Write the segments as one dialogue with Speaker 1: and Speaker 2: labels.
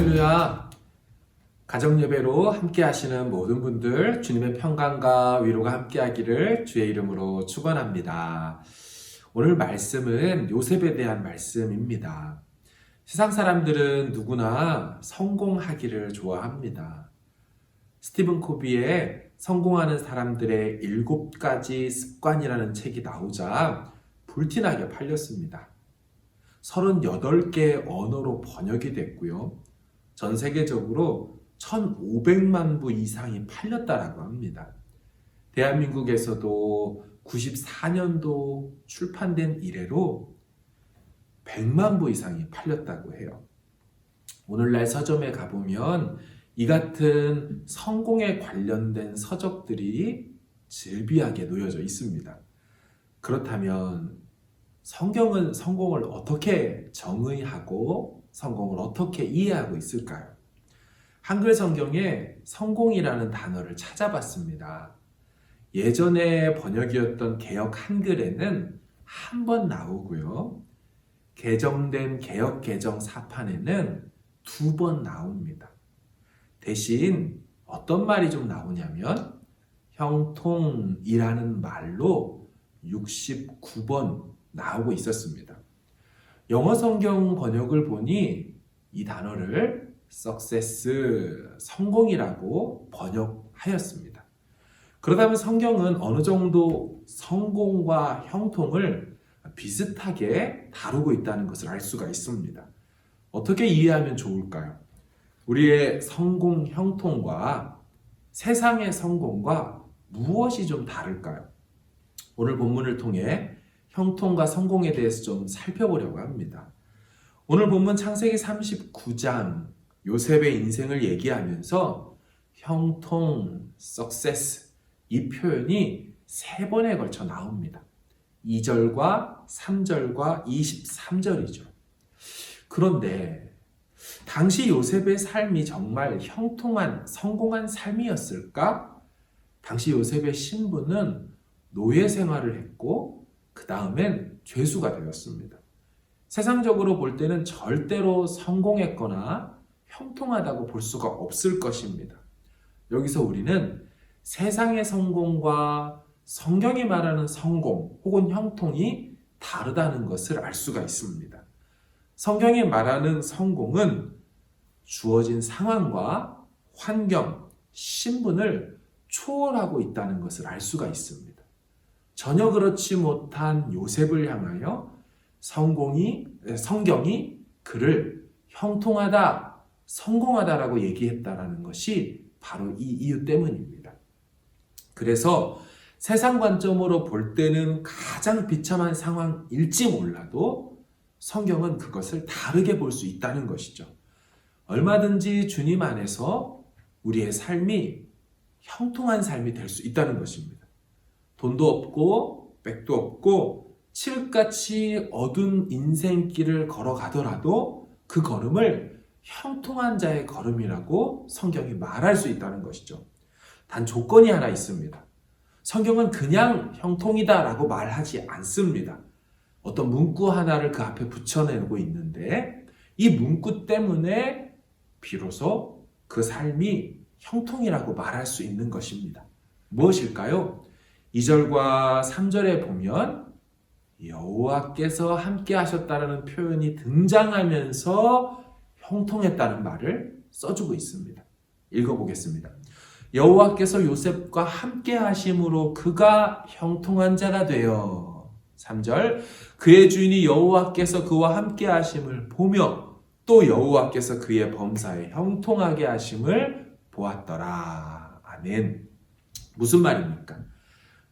Speaker 1: 할렐루야. 가정예배로 함께 하시는 모든 분들 주님의 평강과 위로가 함께 하기를 주의 이름으로 축원합니다. 오늘 말씀은 요셉에 대한 말씀입니다. 세상 사람들은 누구나 성공하기를 좋아합니다. 스티븐 코비의 성공하는 사람들의 7가지 습관이라는 책이 나오자 불티나게 팔렸습니다. 38개 언어로 번역이 됐고요. 전 세계적으로 1,500만 부 이상이 팔렸다라고 합니다. 대한민국에서도 94년도 출판된 이래로 100만 부 이상이 팔렸다고 해요. 오늘날 서점에 가보면 이 같은 성공에 관련된 서적들이 즐비하게 놓여져 있습니다. 그렇다면 성경은 성공을 어떻게 정의하고 성공을 어떻게 이해하고 있을까요? 한글 성경에 성공이라는 단어를 찾아봤습니다. 예전에 번역이었던 개역 한글에는 한 번 나오고요. 개정된 개역 개정 사판에는 2번 나옵니다. 대신 어떤 말이 좀 나오냐면 형통이라는 말로 69번 나오고 있었습니다. 영어 성경 번역을 보니 이 단어를 success, 성공이라고 번역하였습니다. 그러다면 성경은 어느 정도 성공과 형통을 비슷하게 다루고 있다는 것을 알 수가 있습니다. 어떻게 이해하면 좋을까요? 우리의 성공, 형통과 세상의 성공과 무엇이 좀 다를까요? 오늘 본문을 통해 형통과 성공에 대해서 좀 살펴보려고 합니다. 오늘 본문 창세기 39장 요셉의 인생을 얘기하면서 형통, success 이 표현이 3번에 걸쳐 나옵니다. 2절과 3절과 23절이죠. 그런데 당시 요셉의 삶이 정말 형통한, 성공한 삶이었을까? 당시 요셉의 신부는 노예 생활을 했고 그 다음엔 죄수가 되었습니다. 세상적으로 볼 때는 절대로 성공했거나 형통하다고 볼 수가 없을 것입니다. 여기서 우리는 세상의 성공과 성경이 말하는 성공 혹은 형통이 다르다는 것을 알 수가 있습니다. 성경이 말하는 성공은 주어진 상황과 환경, 신분을 초월하고 있다는 것을 알 수가 있습니다. 전혀 그렇지 못한 요셉을 향하여 성경이 그를 형통하다, 성공하다라고 얘기했다라는 것이 바로 이 이유 때문입니다. 그래서 세상 관점으로 볼 때는 가장 비참한 상황일지 몰라도 성경은 그것을 다르게 볼 수 있다는 것이죠. 얼마든지 주님 안에서 우리의 삶이 형통한 삶이 될 수 있다는 것입니다. 돈도 없고 백도 없고 칠흑같이 어두운 인생길을 걸어가더라도 그 걸음을 형통한 자의 걸음이라고 성경이 말할 수 있다는 것이죠. 단 조건이 하나 있습니다. 성경은 그냥 형통이다라고 말하지 않습니다. 어떤 문구 하나를 그 앞에 붙여내고 있는데 이 문구 때문에 비로소 그 삶이 형통이라고 말할 수 있는 것입니다. 무엇일까요? 2절과 3절에 보면 여호와께서 함께 하셨다라는 표현이 등장하면서 형통했다는 말을 써주고 있습니다. 읽어보겠습니다. 여호와께서 요셉과 함께 하심으로 그가 형통한 자가 되어 3절 그의 주인이 여호와께서 그와 함께 하심을 보며 또 여호와께서 그의 범사에 형통하게 하심을 보았더라. 아멘. 무슨 말입니까?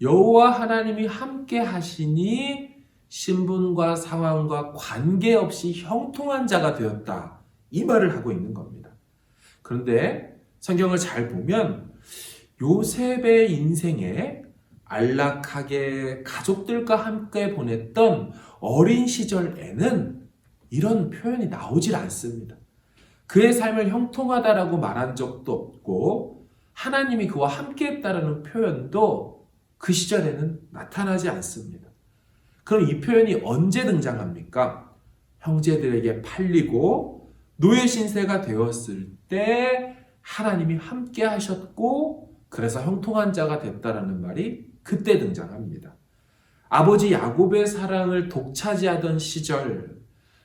Speaker 1: 여호와 하나님이 함께 하시니 신분과 상황과 관계없이 형통한 자가 되었다. 이 말을 하고 있는 겁니다. 그런데 성경을 잘 보면 요셉의 인생에 안락하게 가족들과 함께 보냈던 어린 시절에는 이런 표현이 나오질 않습니다. 그의 삶을 형통하다라고 말한 적도 없고 하나님이 그와 함께 했다라는 표현도 그 시절에는 나타나지 않습니다. 그럼 이 표현이 언제 등장합니까? 형제들에게 팔리고 노예 신세가 되었을 때 하나님이 함께 하셨고 그래서 형통한 자가 됐다라는 말이 그때 등장합니다. 아버지 야곱의 사랑을 독차지하던 시절,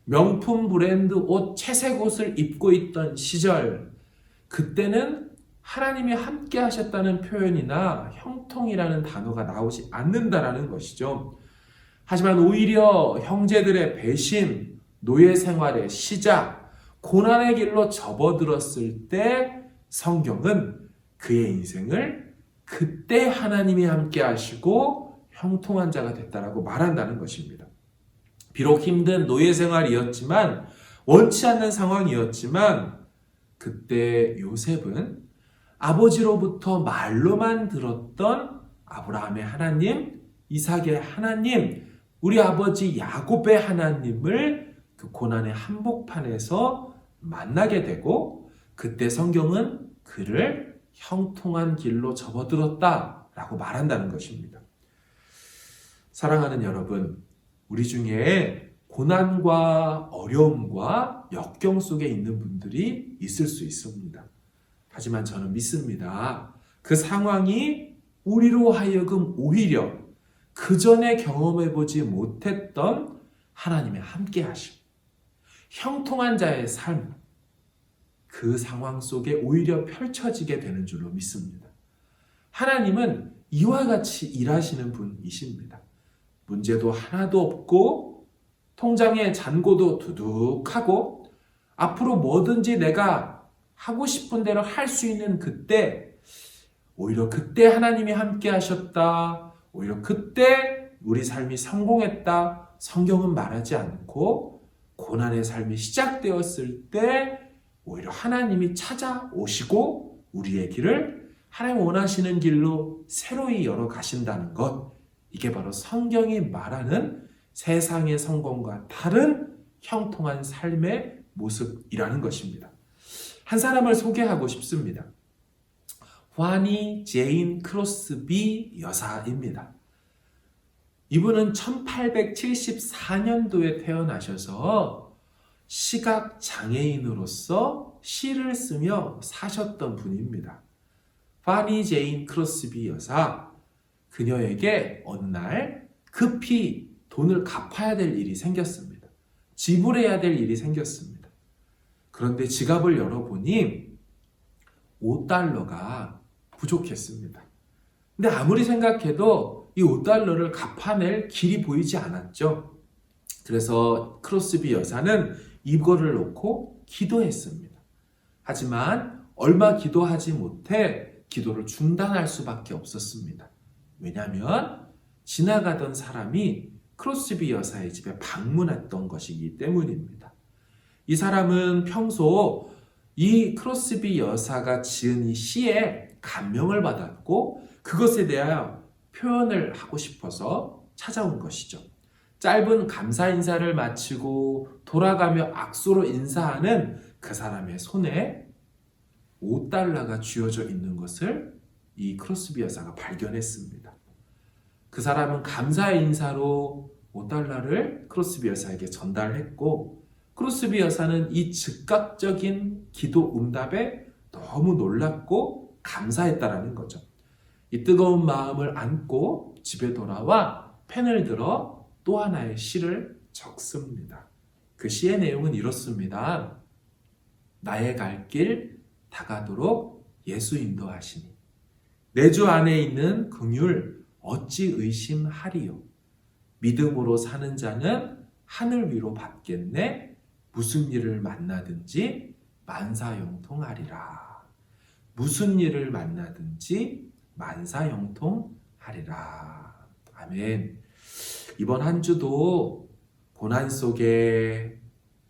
Speaker 1: 명품 브랜드 옷, 채색 옷을 입고 있던 시절, 그때는 하나님이 함께 하셨다는 표현이나 형통이라는 단어가 나오지 않는다라는 것이죠. 하지만 오히려 형제들의 배신, 노예 생활의 시작, 고난의 길로 접어들었을 때 성경은 그의 인생을 그때 하나님이 함께 하시고 형통한 자가 됐다라고 말한다는 것입니다. 비록 힘든 노예 생활이었지만, 원치 않는 상황이었지만 그때 요셉은 아버지로부터 말로만 들었던 아브라함의 하나님, 이삭의 하나님, 우리 아버지 야곱의 하나님을 그 고난의 한복판에서 만나게 되고 그때 성경은 그를 형통한 길로 접어들었다라고 말한다는 것입니다. 사랑하는 여러분, 우리 중에 고난과 어려움과 역경 속에 있는 분들이 있을 수 있습니다. 하지만 저는 믿습니다. 그 상황이 우리로 하여금 오히려 그 전에 경험해보지 못했던 하나님의 함께하심, 형통한 자의 삶, 그 상황 속에 오히려 펼쳐지게 되는 줄로 믿습니다. 하나님은 이와 같이 일하시는 분이십니다. 문제도 하나도 없고 통장에 잔고도 두둑하고 앞으로 뭐든지 내가 하고 싶은 대로 할 수 있는 그때, 오히려 그때 하나님이 함께 하셨다, 오히려 그때 우리 삶이 성공했다, 성경은 말하지 않고 고난의 삶이 시작되었을 때 오히려 하나님이 찾아오시고 우리의 길을 하나님 원하시는 길로 새로이 열어 가신다는 것, 이게 바로 성경이 말하는 세상의 성공과 다른 형통한 삶의 모습이라는 것입니다. 한 사람을 소개하고 싶습니다. 화니 제인 크로스비 여사입니다. 이분은 1874년도에 태어나셔서 시각장애인으로서 시를 쓰며 사셨던 분입니다. 화니 제인 크로스비 여사, 그녀에게 어느 날 급히 돈을 갚아야 될 일이 생겼습니다. 지불해야 될 일이 생겼습니다. 그런데 지갑을 열어보니 $5가 부족했습니다. 근데 아무리 생각해도 이 $5를 갚아낼 길이 보이지 않았죠. 그래서 크로스비 여사는 이거를 놓고 기도했습니다. 하지만 얼마 기도하지 못해 기도를 중단할 수밖에 없었습니다. 왜냐하면 지나가던 사람이 크로스비 여사의 집에 방문했던 것이기 때문입니다. 이 사람은 평소 이 크로스비 여사가 지은 이 시에 감명을 받았고 그것에 대하여 표현을 하고 싶어서 찾아온 것이죠. 짧은 감사 인사를 마치고 돌아가며 악수로 인사하는 그 사람의 손에 $5가 쥐어져 있는 것을 이 크로스비 여사가 발견했습니다. 그 사람은 감사의 인사로 $5를 크로스비 여사에게 전달했고 크로스비 여사는 이 즉각적인 기도 응답에 너무 놀랍고 감사했다라는 거죠. 이 뜨거운 마음을 안고 집에 돌아와 펜을 들어 또 하나의 시를 적습니다. 그 시의 내용은 이렇습니다. 나의 갈 길 다가도록 예수 인도하시니 내 주 안에 있는 긍휼 어찌 의심하리요. 믿음으로 사는 자는 하늘 위로 받겠네. 무슨 일을 만나든지 만사형통하리라. 무슨 일을 만나든지 만사형통하리라. 아멘. 이번 한 주도 고난 속에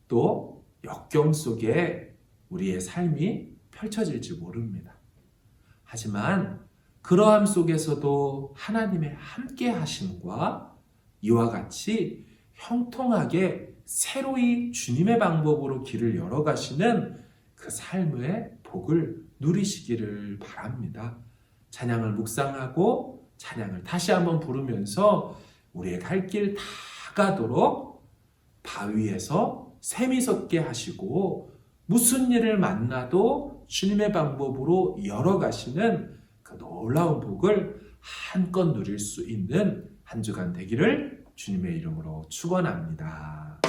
Speaker 1: 또 역경 속에 우리의 삶이 펼쳐질지 모릅니다. 하지만 그러함 속에서도 하나님의 함께 하심과 이와 같이 형통하게 새로이 주님의 방법으로 길을 열어가시는 그 삶의 복을 누리시기를 바랍니다. 찬양을 묵상하고 찬양을 다시 한번 부르면서 우리의 갈 길 다 가도록 바위에서 샘이 솟게 하시고 무슨 일을 만나도 주님의 방법으로 열어가시는 그 놀라운 복을 한껏 누릴 수 있는 한 주간 되기를 주님의 이름으로 축원합니다.